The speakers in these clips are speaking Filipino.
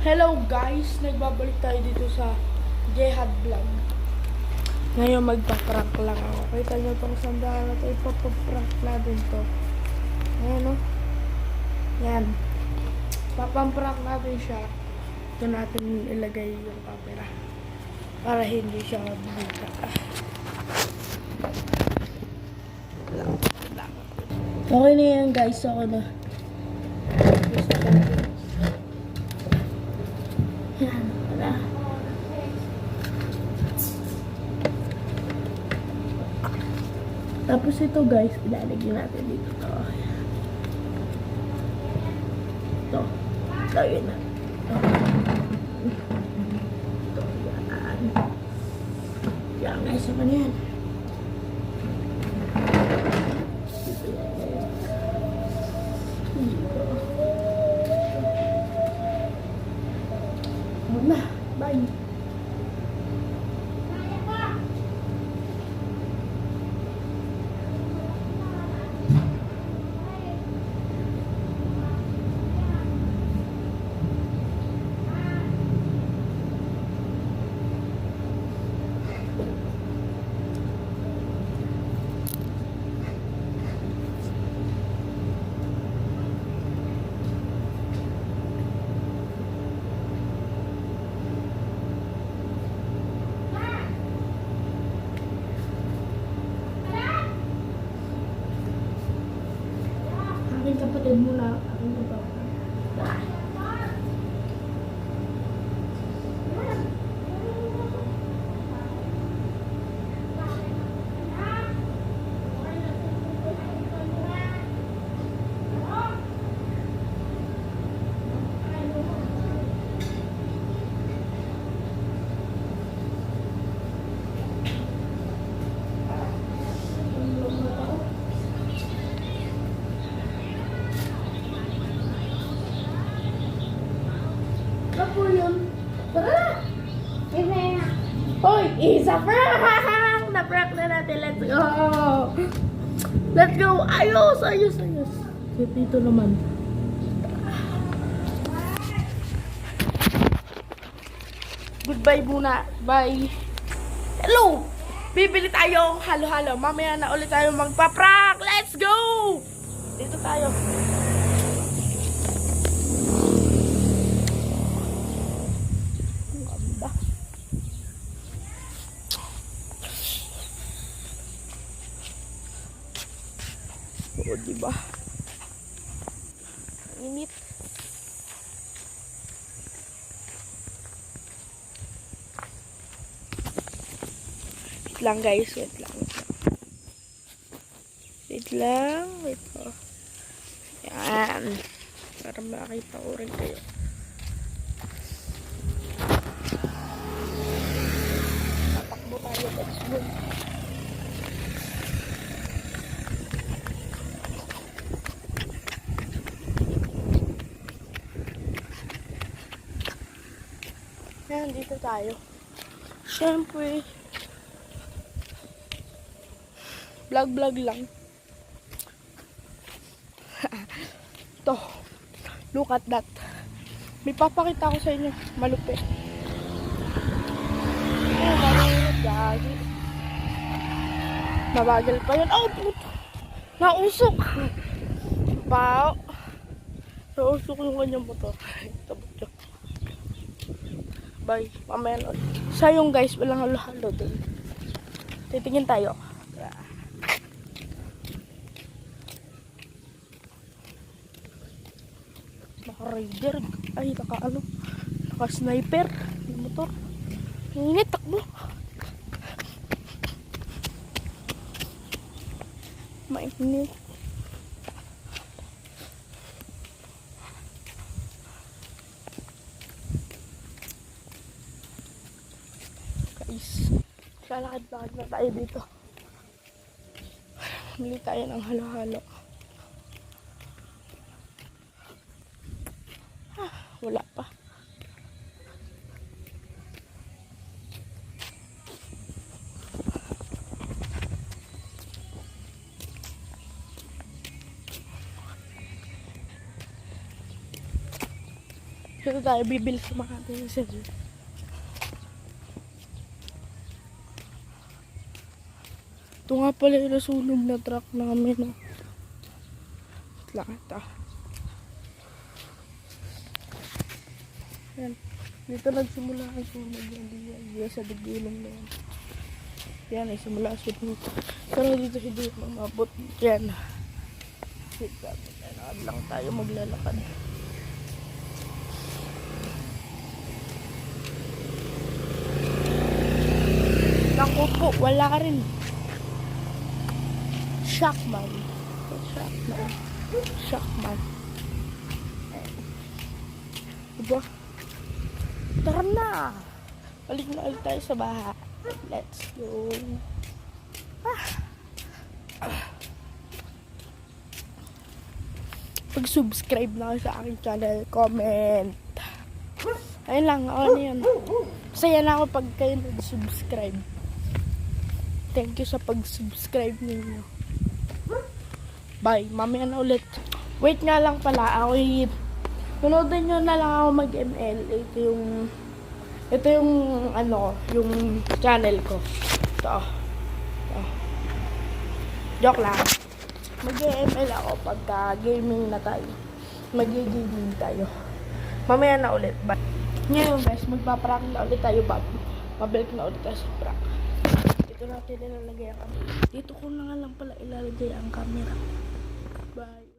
Hello guys, nagbabalik tayo dito sa Jehad Vlog. Ngayon magpa-prank lang ako. Kita nyo itong sandalan na ito, ipapaprank natin to. Ayan o. Yan. Papaprank natin siya. Ito natin ilagay yung camera. Para hindi siya mabita. Okay na yan guys, ako na. Yan, wala. Tapos ito guys, ilalagyan natin dito to. Ito. Ito yun na. Ito. Yan. Yan guys, ako na yan. Muna. Bye. Aking kapatid muna. Aking kapatid. Ako yun. Tara! Hoy! Isa prank! Na-prank na natin. Let's go! Let's go! Ayos! Ayos! Ayos! Dito naman. Goodbye muna. Bye! Hello! Bibili tayo halo-halo. Mamaya na ulit tayo magpa-prank. Let's go! Dito tayo. O, diba? Init. Wait lang guys, wait lang. Wait lang, wait po. Yan. Para makita ko rin kayo. Tatakbo tayo, let's go. Yan, dito tayo. Siyempre, vlog lang. Ito, look at that. May papakita ko sa inyo, malupit. Oh, marunod, gagi. Mabagal pa yun. Oh, puto. Nausok. Pao. Nausok yung kanyang motor. Tabot yun. Bye. Mamaya ulit. Sayong guys, walang halo-halo dun. Titingin tayo. Naka-rider. Ay, naka-ano. Naka-sniper. Yung motor. Init, takbo. Mainit. Lalakad-lakad na tayo dito. Bili tayo ng halo-halo. Wala pa. Dito tayo bibili sa mga diesel. Ito nga pala yung nasunog na truck namin. No? Lang ito. Yan. Dito nagsimula ang sunog yan. Sa digulong na yan. Yan ay simula sunog. Pero dito hindi mamabot. Yan. Yan lang tayo maglalakad. Naku po, wala rin. Shockman. Shockman. Diba? Tara na! Balik na ulit tayo sa bahay. Let's go. Pag-subscribe na kayo sa aking channel, comment. Ayun lang, ano yun. Masaya na ako pag kayo nag-subscribe. Thank you sa pag-subscribe ninyo. Bye. Mamaya na ulit. Wait nga lang pala. Ako Tunoodin nyo na lang ako mag-ML. Ito yung ano, yung channel ko. Ito. Joke lang. Mag-ML ako pagka gaming na tayo. Mag-gaming tayo. Mamaya na ulit. Bye. Ngayon guys, magpa-prank na ulit tayo. Mabalik na ulit tayo sa prank. Dito natin ilalagay ang camera. Dito ko na nga lang pala ilalagay ang camera. Bye.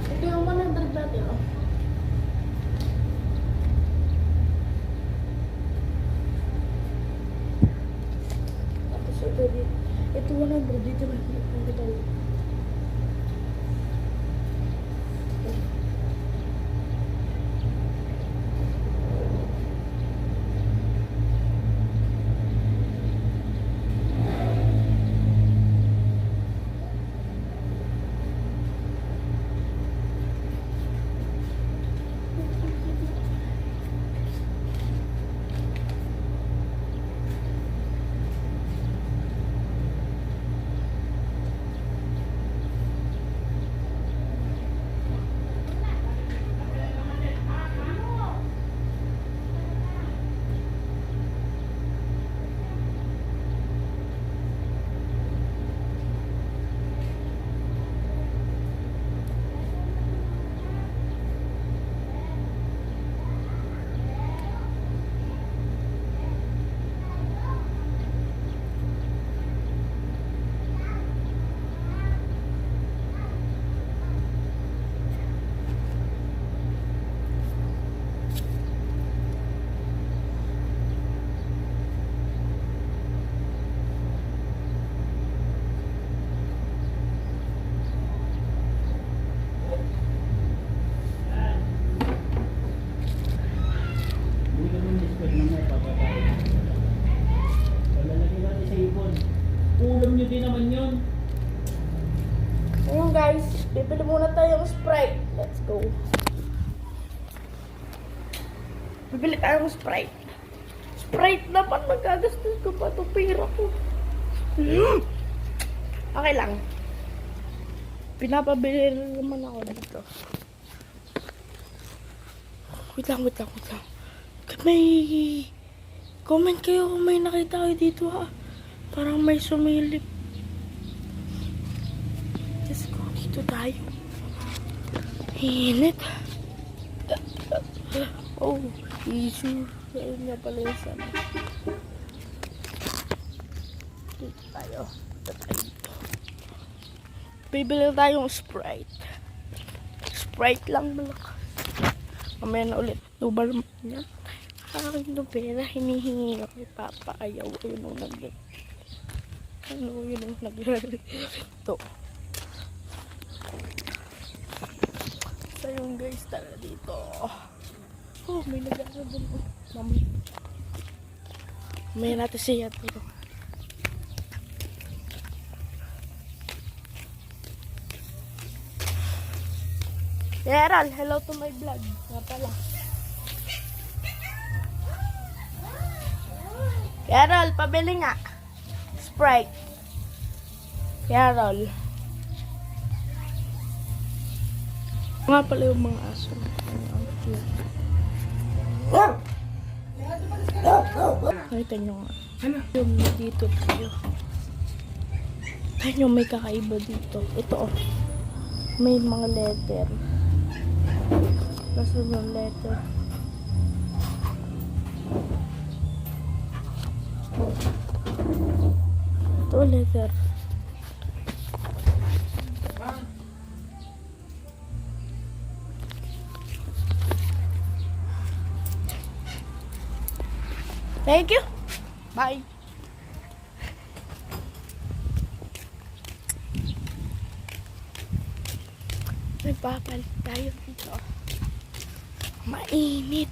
Ito yung 100 natin, oh. Tapos ito 100 dito na tayo. Ulam nyo din naman yun. Ayun guys, bibili muna tayo ng Sprite. Let's go. Bibili tayo ng Sprite. Sprite naman, magagastos ko pa ito pera ko. Okay lang. Pinapabili naman ako dito. Wait lang. May comment kayo kung may nakita kayo dito ha. Parang may sumilip. Let's go. Dito tayo. Init. Oh, issue. Ayun nga pala yung sana. Dito tayo. Bibili tayong Sprite. Sprite lang malakas. Mamaya na ulit. Lubal mo yan. Akin ng pera. Hinihingi ako. Ipapaayaw. Ayun ang naglag. Ano yun ang naglag. Ito. So yung guys, tara dito. Oh, may nag-aaral dun. May natin siya dito. Gerald, hello to my vlog. Nga pala. Carol, pabili nga. Sprite. Carol. Nga pala yung mga aso. Ang cute. Nakita nyo nga. Yung dito tayo. Tayo may kakaiba dito. Ito oh. May mga letter. Tapos yung letter. Ito letter. Thank you. Bye. Nagpapalit tayo dito. Mainit.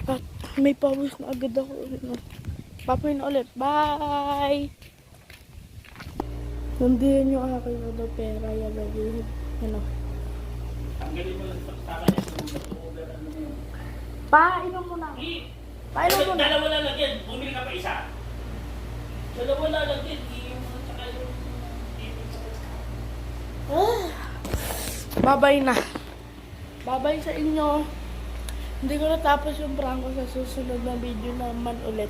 At may pawis na agad ako. Papain na ulit. Bye. Nandiyan yung aking ano, pera. Yan lagi. Ano. Tanggalin mo lang sa kanya sa Painom mo na. Painom mo na. Dalawa na lang yan. Bumili ka pa isa. Dalawa na lang yan. Iyon mo tsaka yung... Babay na. Babay sa inyo. Hindi ko natapos yung prank ko sa susunod na video naman ulit.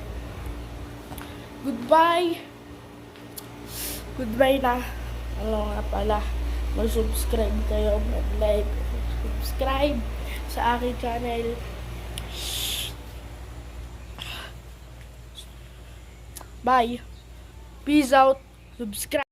Goodbye. Goodbye na. Ano nga pala. Mag-subscribe kayo. Mag-like. Subscribe sa aking channel. Bye. Peace out. Subscribe.